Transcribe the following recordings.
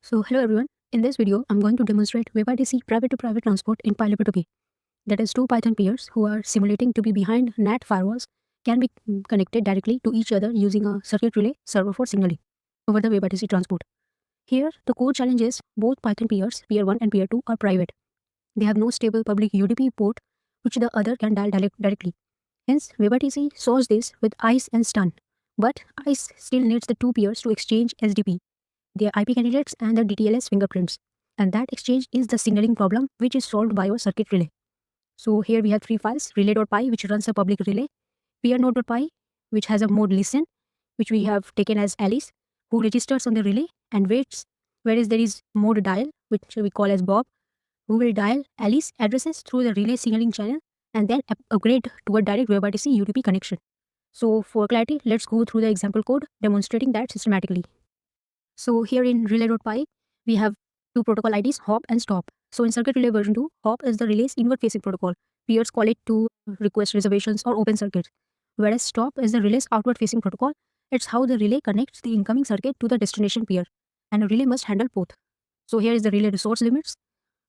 So hello everyone. In this video, I'm going to demonstrate WebRTC private-to-private transport in PyLib2P. That is, two Python peers who are simulating to be behind NAT firewalls can be connected directly to each other using a circuit relay server for signaling over the WebRTC transport. Here, the core challenge is both Python peers, peer 1 and peer 2, are private. They have no stable public UDP port which the other can dial directly. Hence, WebRTC solves this with ICE and STUN. But ICE still needs the two peers to exchange SDP, their IP candidates and the DTLS fingerprints. And that exchange is the signaling problem which is solved by our circuit relay. So here we have three files, relay.py which runs a public relay, peernode.py which has a mode listen, which we have taken as Alice, who registers on the relay and waits, whereas there is mode dial, which we call as Bob, who will dial Alice addresses through the relay signaling channel and then upgrade to a direct WebRTC UDP connection. So for clarity, let's go through the example code demonstrating that systematically. So here in relay.py, we have two protocol IDs, hop and stop. So in circuit relay version 2, hop is the relay's inward facing protocol. Peers call it to request reservations or open circuits. Whereas stop is the relay's outward facing protocol. It's how the relay connects the incoming circuit to the destination peer. And a relay must handle both. So here is the relay resource limits.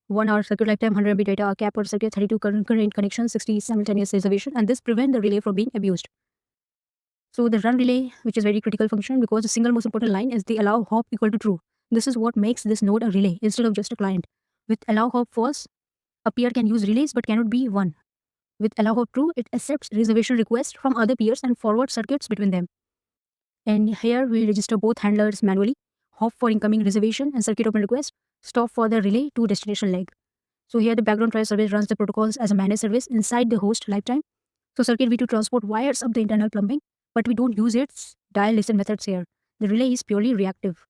1 hour circuit lifetime, 100 MB data, cap per circuit, 32 concurrent connections, 60 simultaneous reservation, and this prevent the relay from being abused. So the run relay, which is very critical function because the single most important line is the allow hop equal to true. This is what makes this node a relay instead of just a client. With allow hop false, a peer can use relays but cannot be one. With allow hop true, it accepts reservation requests from other peers and forward circuits between them. And here we register both handlers manually, hop for incoming reservation and circuit open request, stop for the relay to destination leg. So here the background trial service runs the protocols as a managed service inside the host lifetime. So circuit V2 transport wires up the internal plumbing, but we don't use its dial listen methods here. The relay is purely reactive.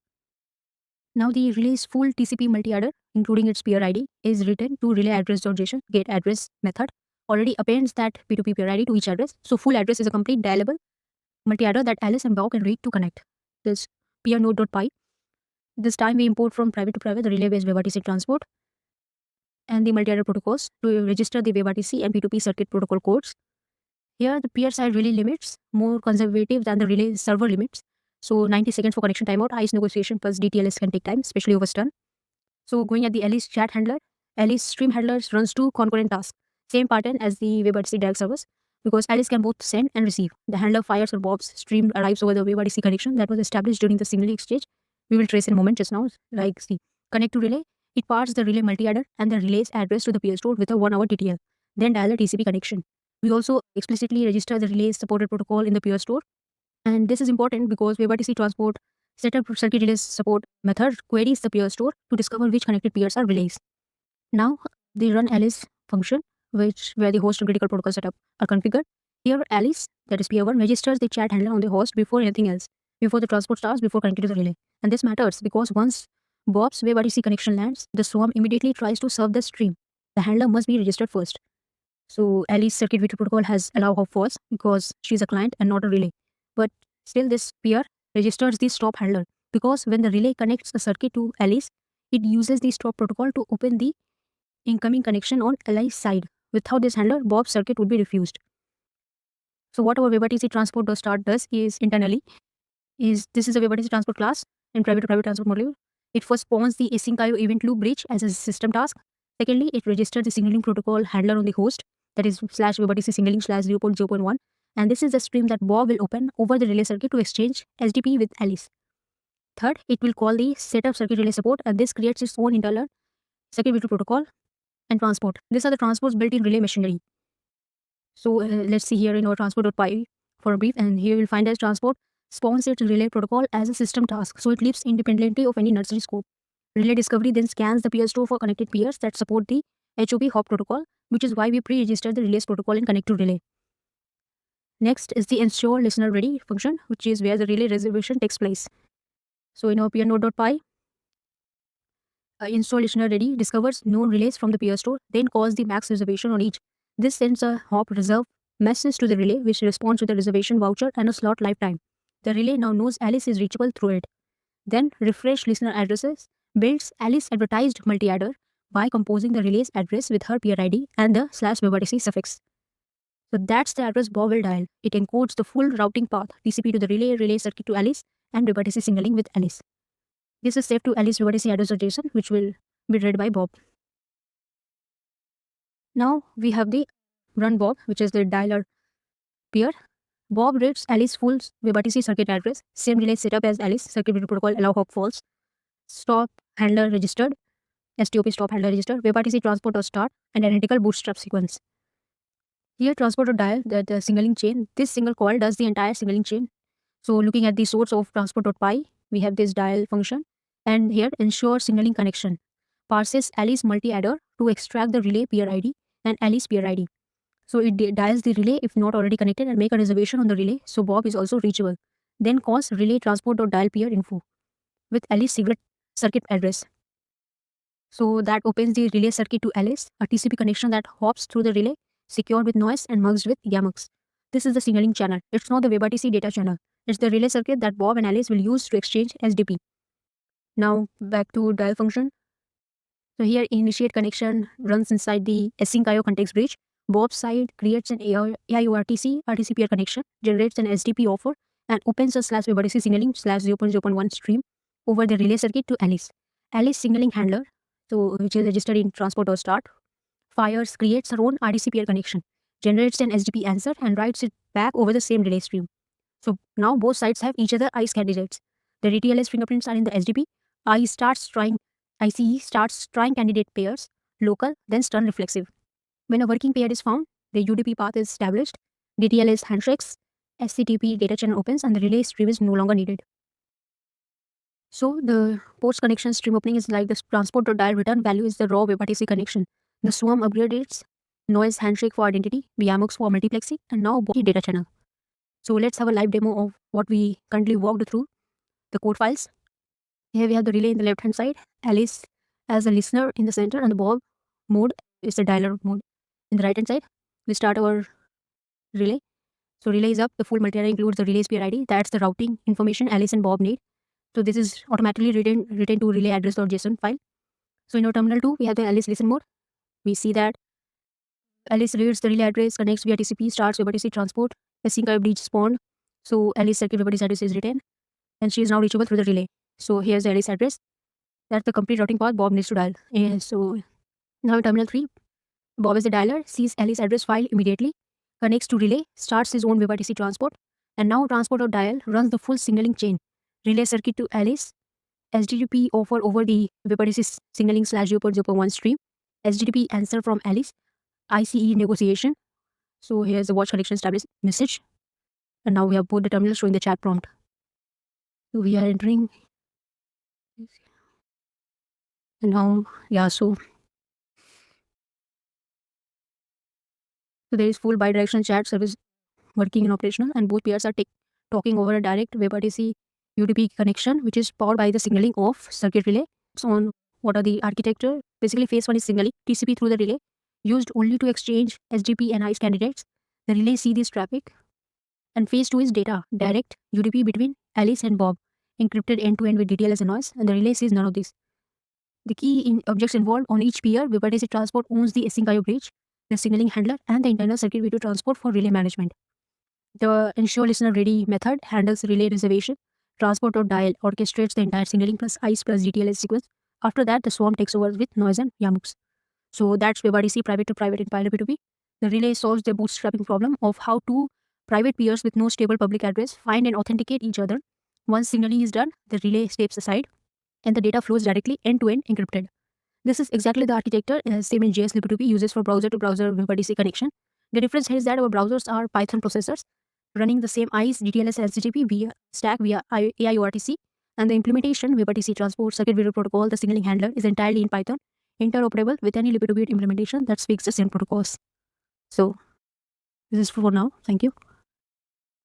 Now the relay's full TCP multi-adder, including its peer ID, is written to relay address.json get address method already appends that P2P peer ID to each address. So full address is a complete dialable multi-adder that Alice and Bob can read to connect. This peer node.py. This time we import from private to private the relay-based WebRTC transport and the multi-adder protocols to register the WebRTC and P2P circuit protocol codes. Here, the peer side relay limits more conservative than the relay server limits. So 90 seconds for connection timeout, ICE negotiation plus DTLS can take time, especially over stun. So going at the Alice chat handler, Alice stream handlers runs two concurrent tasks, same pattern as the WebRTC direct servers, because Alice can both send and receive. The handler fires or Bob's stream arrives over the WebRTC connection that was established during the signaling exchange. We will trace in a moment just now, like see, connect to relay. It parts the relay multi-adder and the relay's address to the peer store with a 1 hour TTL. Then dial the TCP connection. We also explicitly register the relay's supported protocol in the peer store. And this is important because WebRTC transport setup circuit relay support method queries the peer store to discover which connected peers are relays. Now the run Alice function, where the host and critical protocol setup are configured. Here Alice, that is peer 1, registers the chat handler on the host before anything else, before the transport starts, before connecting to the relay. And this matters because once Bob's WebRTC connection lands, the swarm immediately tries to serve the stream. The handler must be registered first. So Alice circuit V2 protocol has allow hop false because she's a client and not a relay. But still this peer registers the stop handler because when the relay connects a circuit to Alice, it uses the stop protocol to open the incoming connection on Alice's side. Without this handler, Bob's circuit would be refused. So what our WebRTC transport start does is internally, this is a WebRTC transport class in private to private transport module. It first spawns the async IO event loop bridge as a system task. Secondly, it registers the signaling protocol handler on the host, that is slash WebRTC signaling slash 0.0.1. And this is the stream that Bob will open over the relay circuit to exchange SDP with Alice. Third, it will call the setup circuit relay support, and this creates its own internal circuit V2 protocol and transport. These are the transports built in relay machinery. So let's see here in our transport.py for a brief, and here you'll find as transport spawns its relay protocol as a system task, so it lives independently of any nursery scope. Relay discovery then scans the peer store for connected peers that support the HOP hop protocol, which is why we pre-register the relays protocol and connect to relay. Next is the ensure listener ready function, which is where the relay reservation takes place. So in our peernode.py, install listener ready discovers known relays from the peer store, then calls the max reservation on each. This sends a hop reserve message to the relay, which responds with a reservation voucher and a slot lifetime. The relay now knows Alice is reachable through it. Then refresh listener addresses builds Alice advertised multi-adder by composing the relay's address with her peer ID and the /WebRTC suffix. So that's the address Bob will dial. It encodes the full routing path, TCP to the relay, relay circuit to Alice, and WebRTC signaling with Alice. This is saved to Alice VBTC address or JSON, which will be read by Bob. Now we have the run Bob, which is the dialer peer. Bob reads Alice full VBTC circuit address, same relay setup as Alice, circuit video protocol, allow hop false, stop handler registered, STOP stop handler registered, VBTC transport or start, and identical bootstrap sequence. Here transport or dial, the signaling chain, this single call does the entire signaling chain. So looking at the source of transport.py, we have this dial function, and here ensure signaling connection. Parses Alice multi-adder to extract the relay peer ID and Alice peer ID. So it dials the relay if not already connected and make a reservation on the relay, so Bob is also reachable. Then calls relay transport.dial peer info with Alice circuit address. So that opens the relay circuit to Alice, a TCP connection that hops through the relay, secured with noise and merged with YAMUX. This is the signaling channel. It's not the WebRTC data channel. It's the relay circuit that Bob and Alice will use to exchange SDP. Now back to dial function. So here initiate connection runs inside the async IO context bridge. Bob's side creates an AIO RTC peer connection, generates an SDP offer, and opens a /WebRTC signaling /0.0.1 stream over the relay circuit to Alice. Alice signaling handler, so which is registered in transport or start, fires, creates her own RDC peer connection, generates an SDP answer, and writes it back over the same relay stream. So now both sides have each other ICE candidates. The DTLS fingerprints are in the SDP. ICE starts trying candidate pairs, local, then stun reflexive. When a working pair is found, the UDP path is established, DTLS handshakes, SCTP data channel opens, and the relay stream is no longer needed. So the ports connection stream opening is like the transport or dial return value is the raw WebRTC connection. The swarm upgrades noise handshake for identity, YAMUX for multiplexing, and now body data channel. So let's have a live demo of what we currently walked through, the code files. Here we have the relay in the left hand side, Alice as a listener in the center, and the Bob mode is the dialer mode. In the right hand side, we start our relay. So relay is up, the full multi-array includes the relay's peer ID. That's the routing information Alice and Bob need. So this is automatically written to relay address.json file. So in our terminal 2, we have the Alice listen mode. We see that Alice reads the relay address, connects via TCP, starts WebRTC transport, async IO bridge spawned. So Alice circuit WebRTC address is written, and she is now reachable through the relay. So here's the Alice address. That's the complete routing path Bob needs to dial. And so now in terminal 3, Bob is the dialer, sees Alice address file immediately, connects to relay, starts his own WebRTC transport, and now transport or dial runs the full signaling chain. Relay circuit to Alice, SGDP offer over the WebRTC signaling /0.0.1 stream, SGDP answer from Alice, ICE negotiation. So here's the watch connection established message. And now we have both the terminals showing the chat prompt. So we are entering. And now, yeah, so there is full bidirectional chat service working and operational, and both peers are talking over a direct WebRTC UDP connection, which is powered by the signaling of circuit relay. So on what are the architecture? Basically, phase 1 is signaling TCP through the relay, used only to exchange SDP and ICE candidates. The relay see this traffic. And phase 2 is data, direct UDP between Alice and Bob, encrypted end-to-end with DTLS and noise, and the relay sees none of this. The key objects involved on each peer, WebRTC transport owns the async IO bridge, the signaling handler, and the internal circuit video transport for relay management. The ensure listener ready method handles relay reservation, transport or dial, orchestrates the entire signaling plus ICE plus DTLS sequence. After that, the swarm takes over with noise and YAMUX. So that's WebRTC private to private in PyLib2P. The relay solves the bootstrapping problem of how two private peers with no stable public address find and authenticate each other. Once signaling is done, the relay steps aside and the data flows directly end-to-end encrypted. This is exactly the architecture same in JSLib2P uses for browser-to-browser WebRTC connection. The difference here is that our browsers are Python processors running the same ICE, DTLS, and SGDP via stack via AIORTC, and the implementation WebRTC transport circuit video protocol, the signaling handler, is entirely in Python, interoperable with any Lib2P implementation that speaks the same protocols. So this is for now. Thank you.